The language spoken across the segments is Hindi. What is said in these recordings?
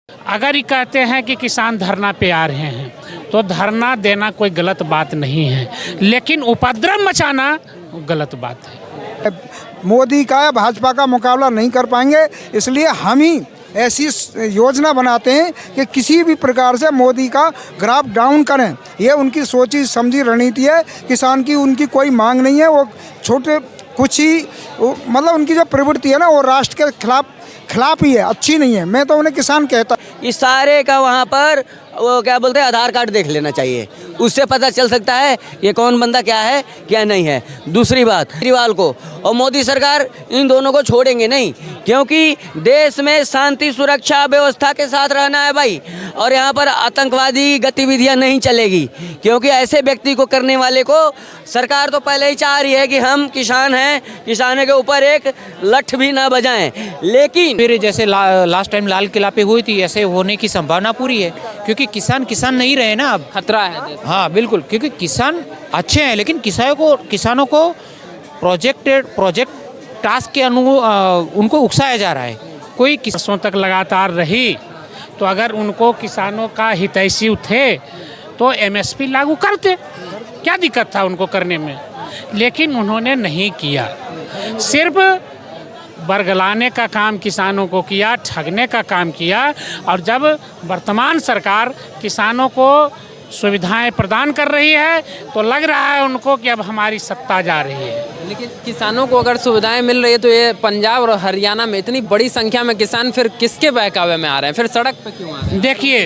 अगर ये कहते हैं कि किसान धरना पे आ रहे हैं तो धरना देना कोई गलत बात नहीं है, लेकिन उपद्रव मचाना गलत बात है। मोदी का या भाजपा का मुकाबला नहीं कर पाएंगे, इसलिए हम ही ऐसी योजना बनाते हैं कि किसी भी प्रकार से मोदी का ग्राफ डाउन करें। ये उनकी सोची समझी रणनीति है। किसान की उनकी कोई मांग नहीं है। वो छोटे कुछ ही मतलब उनकी जो प्रवृत्ति है ना, वो राष्ट्र के खिलाफ ही है, अच्छी नहीं है। मैं तो उन्हें किसान कहता। इस सारे का वहाँ पर वो क्या बोलते हैं, आधार कार्ड देख लेना चाहिए, उससे पता चल सकता है ये कौन बंदा क्या है क्या नहीं है। दूसरी बात, केजरीवाल को और मोदी सरकार इन दोनों को छोड़ेंगे नहीं, क्योंकि देश में शांति सुरक्षा व्यवस्था के साथ रहना है भाई। और यहाँ पर आतंकवादी गतिविधियाँ नहीं चलेगी, क्योंकि ऐसे व्यक्ति को करने वाले को सरकार तो पहले ही चाह रही है कि हम किसान हैं, किसानों के ऊपर एक लठ भी ना बजाएं। लेकिन फिर जैसे लास्ट टाइम लाल किला पे हुई थी, ऐसे होने की संभावना पूरी है, क्योंकि किसान नहीं रहे ना अब। खतरा है देश। हाँ बिल्कुल, क्योंकि किसान अच्छे हैं, लेकिन किसानों को प्रोजेक्ट टास्क के उनको उकसाया जा रहा है। कोई वर्षों तक लगातार रही, तो अगर उनको किसानों का हितैषी थे तो एमएसपी लागू करते, क्या दिक्कत था उनको करने में। लेकिन उन्होंने नहीं किया, सिर्फ बरगलाने का काम किसानों को किया, ठगने का काम किया। और जब वर्तमान सरकार किसानों को सुविधाएं प्रदान कर रही है तो लग रहा है उनको कि अब हमारी सत्ता जा रही है। लेकिन किसानों को अगर सुविधाएं मिल रही है तो ये पंजाब और हरियाणा में इतनी बड़ी संख्या में किसान फिर किसके बहकावे में आ रहे हैं, फिर सड़क पे क्यों आ रहे हैं? देखिए,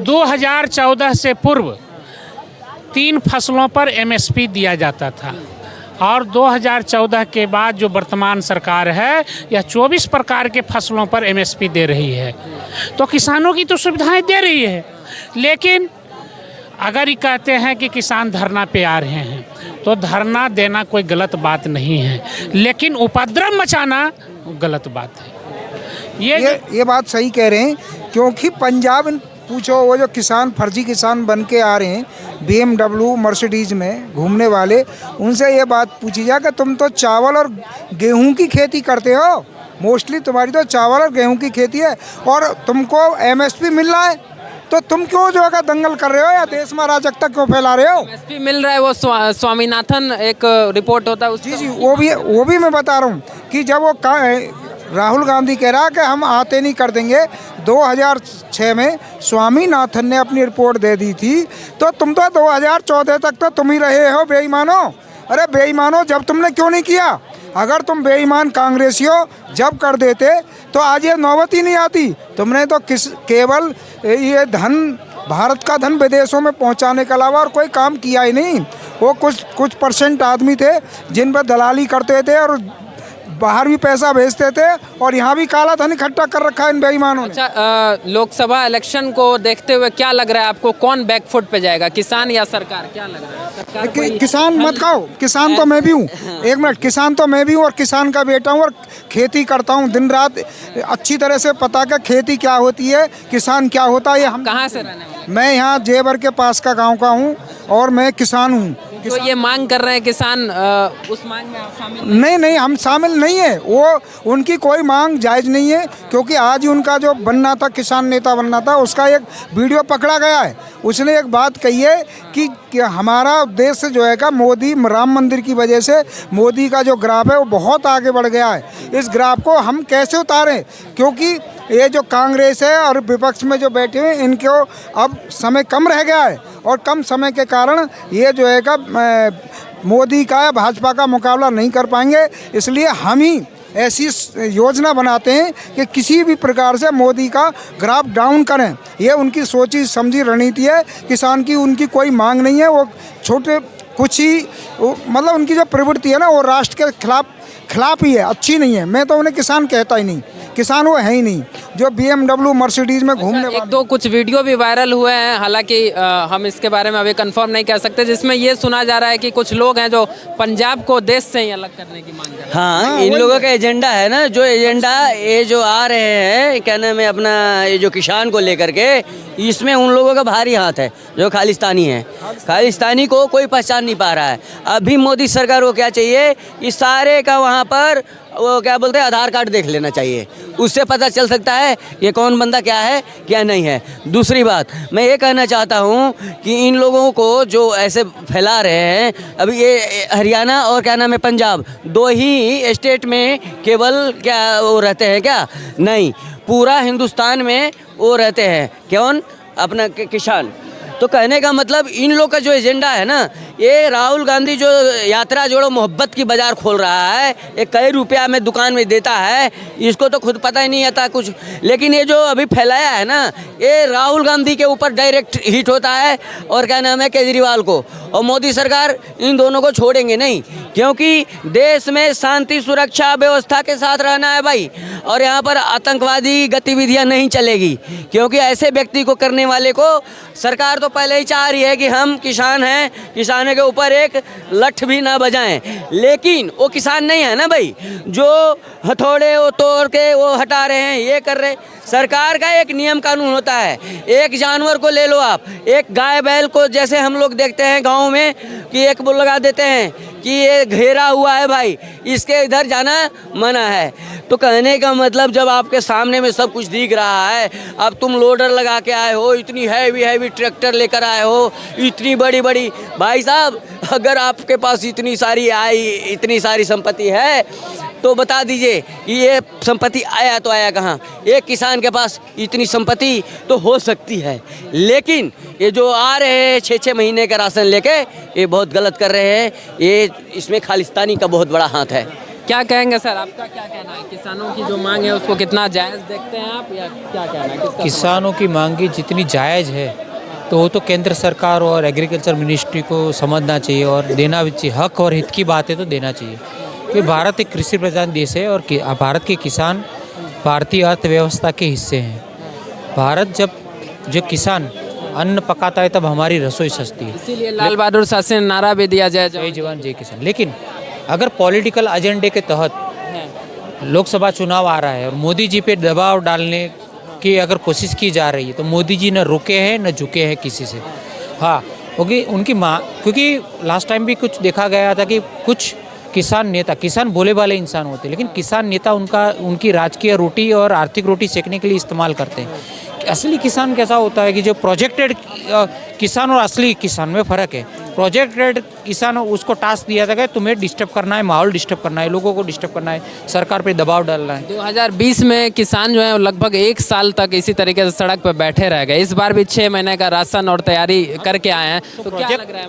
2014 से पूर्व 3 फसलों पर एमएसपी दिया जाता था, और 2014 के बाद जो वर्तमान सरकार है यह 24 प्रकार के फसलों पर एमएसपी दे रही है। तो किसानों की तो सुविधाएं दे रही है, लेकिन अगर ये कहते हैं कि किसान धरना पे आ रहे हैं तो धरना देना कोई गलत बात नहीं है, लेकिन उपद्रव मचाना गलत बात है। ये बात सही कह रहे हैं, क्योंकि पंजाब पूछो, वो जो किसान फर्जी किसान बन के आ रहे हैं BMW मर्सिडीज में घूमने वाले, उनसे ये बात पूछी जाए कि तुम तो चावल और गेहूं की खेती करते हो, मोस्टली तुम्हारी तो चावल और गेहूं की खेती है, और तुमको MSP मिल रहा है, तो तुम क्यों जो है दंगल कर रहे हो या देश में अराजकता क्यों फैला रहे हो? MSP मिल रहा है, वो स्वामीनाथन एक रिपोर्ट होता है जी वो भी मैं बता रहा हूँ कि जब वो राहुल गांधी कह रहा कि हम आते नहीं कर देंगे, 2006 में स्वामीनाथन ने अपनी रिपोर्ट दे दी थी, तो तुम तो 2014 तक तो तुम ही रहे हो बेईमानो। अरे बेईमानो, जब तुमने क्यों नहीं किया? अगर तुम बेईमान कांग्रेसी हो, जब कर देते तो आज ये नौबत ही नहीं आती। तुमने तो केवल ये धन, भारत का धन विदेशों में पहुंचाने के अलावा और कोई काम किया ही नहीं। वो कुछ परसेंट आदमी थे जिन पर दलाली करते थे और बाहर भी पैसा भेजते थे, और यहाँ भी काला धन इकट्ठा कर रखा है इन बेईमानों ने। अच्छा, लोकसभा इलेक्शन को देखते हुए क्या लग रहा है आपको, कौन बैकफुट पे जाएगा, किसान या सरकार? क्या लग रहा है? सरकार किसान मत कहो, किसान तो मैं भी हूँ। एक मिनट, किसान तो मैं भी हूँ और किसान का बेटा हूँ और खेती करता हूँ दिन रात, अच्छी तरह से पता का खेती क्या होती है, किसान क्या होता है। हम कहाँ से रहने वाले? मैं यहाँ जेवर के पास का गाँव का हूँ और मैं किसान हूँ। तो ये मांग कर रहे हैं किसान, उस मांग में आप शामिल नहीं, हम शामिल नहीं है। वो उनकी कोई मांग जायज़ नहीं है, क्योंकि आज ही उनका जो बनना था, किसान नेता बनना था, उसका एक वीडियो पकड़ा गया है। उसने एक बात कही है कि हमारा देश जो है का मोदी राम मंदिर की वजह से मोदी का जो ग्राफ है वो बहुत आगे बढ़ गया है। इस ग्राफ को हम कैसे उतारें, क्योंकि ये जो कांग्रेस है और विपक्ष में जो बैठे हैं, इनको अब समय कम रह गया है, और कम समय के कारण ये जो है का मोदी का या भाजपा का मुकाबला नहीं कर पाएंगे। इसलिए हम ही ऐसी योजना बनाते हैं कि किसी भी प्रकार से मोदी का ग्राफ डाउन करें। ये उनकी सोची समझी रणनीति है। किसान की उनकी कोई मांग नहीं है। वो छोटे कुछ ही मतलब उनकी जो प्रवृत्ति है ना, वो राष्ट्र के खिलाफ ही है, अच्छी नहीं है। मैं तो उन्हें किसान कहता ही नहीं, किसान वो है ही नहीं जो BMW मर्सिडीज में घूमने। एक दो कुछ वीडियो भी वायरल हुए हैं, हालांकि हम इसके बारे में अभी कंफर्म नहीं कह सकते, जिसमें ये सुना जा रहा है कि कुछ लोग हैं जो पंजाब को देश से ही अलग करने की मांग कर रहे हैं। हाँ, इन लोगों का एजेंडा है ना, जो एजेंडा ये जो आ रहे हैं क्या नाम है अपना, ये जो किसान को लेकर के, इसमें उन लोगों का भारी हाथ है जो खालिस्तानी है। खालिस्तानी को कोई पहचान नहीं पा रहा है। अभी मोदी सरकार को क्या चाहिए, इस सारे का वहाँ वहाँ पर वो क्या बोलते हैं आधार कार्ड देख लेना चाहिए, उससे पता चल सकता है ये कौन बंदा क्या है क्या नहीं है। दूसरी बात मैं ये कहना चाहता हूँ कि इन लोगों को जो ऐसे फैला रहे हैं, अभी ये हरियाणा और क्या नाम है पंजाब, 2 ही स्टेट में केवल क्या वो रहते हैं क्या, नहीं पूरा हिंदुस्तान में वो रहते हैं कौन, अपना किसान। तो कहने का मतलब इन लोग का जो एजेंडा है ना, ये राहुल गांधी जो यात्रा जोड़ो मोहब्बत की बाज़ार खोल रहा है, ये कई रुपया में दुकान में देता है, इसको तो खुद पता ही नहीं आता कुछ। लेकिन ये जो अभी फैलाया है ना, ये राहुल गांधी के ऊपर डायरेक्ट हिट होता है और क्या नाम है केजरीवाल को, और मोदी सरकार इन दोनों को छोड़ेंगे नहीं, क्योंकि देश में शांति सुरक्षा व्यवस्था के साथ रहना है भाई। और यहाँ पर आतंकवादी गतिविधियाँ नहीं चलेगी, क्योंकि ऐसे व्यक्ति को करने वाले को सरकार तो पहले ही चाह रही है कि हम किसान हैं, किसानों के ऊपर एक लठ भी ना बजाएं। लेकिन वो किसान नहीं है ना भाई, जो हथौड़े वो तोड़ के वो हटा रहे हैं, ये कर रहे हैं। सरकार का एक नियम कानून होता है, एक जानवर को ले लो आप, एक गाय बैल को, जैसे हम लोग देखते हैं गाँव में कि एक वो लगा देते हैं कि ये घेरा हुआ है भाई, इसके इधर जाना मना है। तो कहने का मतलब जब आपके सामने में सब कुछ दिख रहा है, अब तुम लोडर लगा के आए हो, इतनी हैवी ट्रैक्टर लेकर आए हो, इतनी बड़ी बड़ी, भाई साहब अगर आपके पास इतनी सारी संपत्ति है तो बता दीजिए कि ये संपत्ति आया तो आया कहाँ। एक किसान के पास इतनी संपत्ति तो हो सकती है, लेकिन ये जो आ रहे हैं 6-6 महीने का राशन लेके, ये बहुत गलत कर रहे हैं। ये इसमें खालिस्तानी का बहुत बड़ा हाथ है। क्या कहेंगे सर, आपका क्या कहना है? किसानों की जो मांग है उसको कितना जायज़ देखते हैं आप, या क्या कहना है? किसका किसानों की मांगी जितनी जायज़ है तो वो तो केंद्र सरकार और एग्रीकल्चर मिनिस्ट्री को समझना चाहिए और देना भी चाहिए। हक और हित की बात है तो देना चाहिए, क्योंकि भारत एक कृषि प्रधान देश है और भारत के किसान भारतीय अर्थव्यवस्था के हिस्से हैं। भारत जो किसान अन्न पकाता है तब हमारी रसोई सस्ती है। इसीलिए लाल बहादुर शास्त्री ने नारा भी दिया जाए, जय जवान जय किसान। लेकिन अगर पॉलिटिकल एजेंडे के तहत लोकसभा चुनाव आ रहा है और मोदी जी पे दबाव डालने की अगर कोशिश की जा रही है, तो मोदी जी न रुके हैं न झुके हैं किसी से। हाँ, क्योंकि उनकी क्योंकि लास्ट टाइम भी कुछ देखा गया था कि कुछ किसान नेता, किसान भोले भाले इंसान होते हैं, लेकिन किसान नेता उनकी राजकीय रोटी और आर्थिक रोटी सेकने के लिए इस्तेमाल करते हैं। असली किसान कैसा होता है कि जो प्रोजेक्टेड किसान और असली किसान में फ़र्क है। प्रोजेक्टेड किसान, उसको टास्क दिया था कि तुम्हें डिस्टर्ब करना है, माहौल डिस्टर्ब करना है, लोगों को डिस्टर्ब करना है, सरकार पे दबाव डालना है। 2020 में किसान जो है लगभग 1 साल तक इसी तरीके से सड़क पर बैठे रह गए। इस बार भी 6 महीने का राशन और तैयारी करके आए हैं। तो क्या लग रहा है,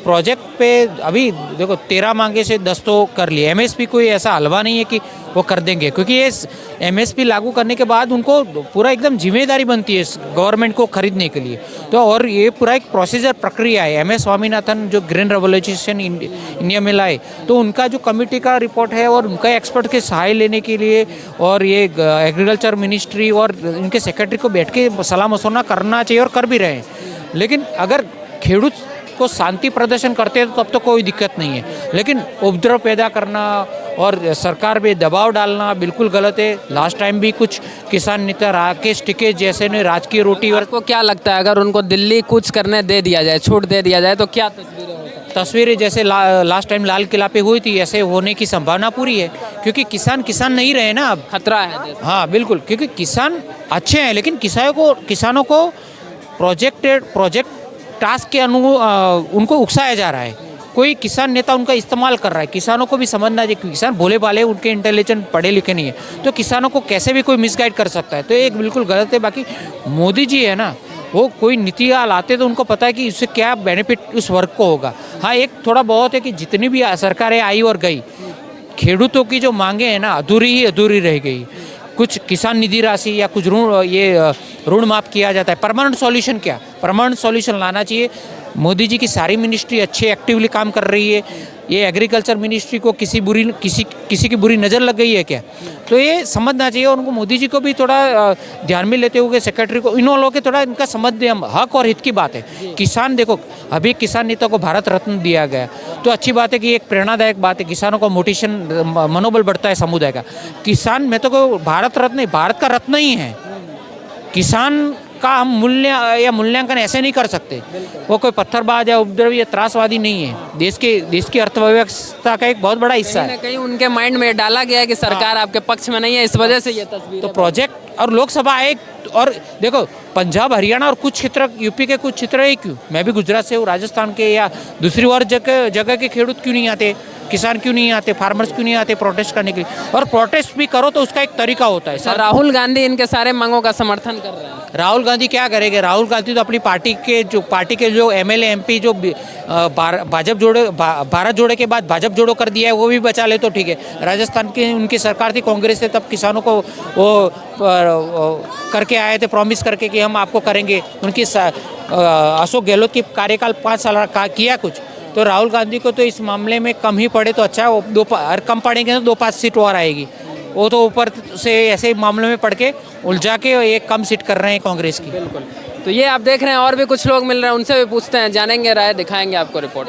प्रोजेक्ट पे अभी देखो 13 मांगे से 10 तो कर लिए। MSP कोई ऐसा हलवा नहीं है कि वो कर देंगे, क्योंकि ये MSP लागू करने के बाद उनको पूरा एकदम जिम्मेदारी बनती है गवर्नमेंट को खरीदने के लिए। तो और ये पूरा एक प्रोसीजर प्रक्रिया है। MS स्वामीनाथन जो ग्रीन रेवोल्यूशन इंडिया में लाए, तो उनका जो कमेटी का रिपोर्ट है और उनका एक्सपर्ट के सहाय लेने के लिए और ये एग्रीकल्चर मिनिस्ट्री और इनके सेक्रेटरी को बैठ के सलाह मशवरा करना चाहिए और कर भी रहे हैं। लेकिन अगर खेडूत को शांति प्रदर्शन करते हैं तो तब तो कोई दिक्कत नहीं है, लेकिन उपद्रव पैदा करना और सरकार पे दबाव डालना बिल्कुल गलत है। लास्ट टाइम भी कुछ किसान नेता राकेश टिकेत जैसे ने राजकीय रोटी और आपको क्या लगता है अगर उनको दिल्ली कुछ करने दे दिया जाए, छूट दे दिया जाए, तो क्या तस्वीरें हो सकती हैं? तस्वीरें जैसे लास्ट टाइम लाल किला पे हुई थी, ऐसे होने की संभावना पूरी है, क्योंकि किसान नहीं रहे ना अब। खतरा है। हाँ बिल्कुल, क्योंकि किसान अच्छे हैं, लेकिन किसानों को प्रोजेक्ट टास्क के उनको उकसाया जा रहा है। कोई किसान नेता उनका इस्तेमाल कर रहा है। किसानों को भी समझना चाहिए कि किसान भोले भाले, उनके इंटेलिजेंट पढ़े लिखे नहीं है, तो किसानों को कैसे भी कोई मिसगाइड कर सकता है। तो एक बिल्कुल गलत है। बाकी मोदी जी है ना, वो कोई नीति लाते तो उनको पता है कि इससे क्या बेनिफिट उस वर्ग को होगा। हाँ, एक थोड़ा बहुत है कि जितनी भी सरकारें आई और गई, खेडूतों की जो मांगे हैं ना अधूरी रह गई। कुछ किसान निधि राशि या कुछ ऋण माफ किया जाता है। परमानेंट सॉल्यूशन लाना चाहिए। मोदी जी की सारी मिनिस्ट्री अच्छे एक्टिवली काम कर रही है। ये एग्रीकल्चर मिनिस्ट्री को किसी की बुरी नज़र लग गई है क्या, तो ये समझना चाहिए। और उनको मोदी जी को भी थोड़ा ध्यान में लेते हुए सेक्रेटरी को, इन लोगों के थोड़ा इनका समझ दें। हक और हित की बात है। किसान देखो, अभी किसान नेता को भारत रत्न दिया गया, तो अच्छी बात है कि एक प्रेरणादायक बात है। किसानों का मोटिवेशन, मनोबल बढ़ता है समुदाय का। किसान, मैं तो भारत रत्न, भारत का रत्न ही है। किसान का हम मूल्य या मूल्यांकन ऐसे नहीं कर सकते। वो कोई पत्थरबाज या उपद्रवी या त्रासवादी नहीं है, देश की अर्थव्यवस्था का एक बहुत बड़ा हिस्सा कहीं है। ना कहीं उनके माइंड में डाला गया है कि सरकार आपके पक्ष में नहीं है, इस वजह से ये तस्वीर तो प्रोजेक्ट और लोकसभा आयोग और देखो पंजाब हरियाणा और कुछ क्षेत्र यूपी के कुछ क्षेत्र है क्यों, मैं भी गुजरात से हूँ, राजस्थान के या दूसरी और जगह के खेडूत क्यों नहीं आते, किसान क्यों नहीं आते, फार्मर्स क्यों नहीं आते प्रोटेस्ट करने के लिए। और प्रोटेस्ट भी करो तो उसका एक तरीका होता है। सर राहुल गांधी इनके सारे मांगों का समर्थन कर रहे हैं। राहुल गांधी क्या करेंगे? राहुल गांधी तो अपनी पार्टी के जो एमएलए एमपी जो भारत जोड़े के बाद भाजपा जोड़ो कर दिया है वो भी बचा ले तो ठीक है। राजस्थान की उनकी सरकार थी कांग्रेस से, तब किसानों को वो करके आए थे प्रॉमिस करके कि हम आपको करेंगे। उनकी अशोक गहलोत की कार्यकाल 5 साल किया कुछ, तो राहुल गांधी को तो इस मामले में कम ही पड़े तो अच्छा है। वो कम पड़ेंगे तो 2-5 सीट और आएगी। वो तो ऊपर से ऐसे मामलों में पड़ के उलझा के एक कम सीट कर रहे हैं कांग्रेस की। तो ये आप देख रहे हैं और भी कुछ लोग मिल रहे हैं, उनसे भी पूछते हैं, जानेंगे राय, दिखाएंगे आपको रिपोर्ट।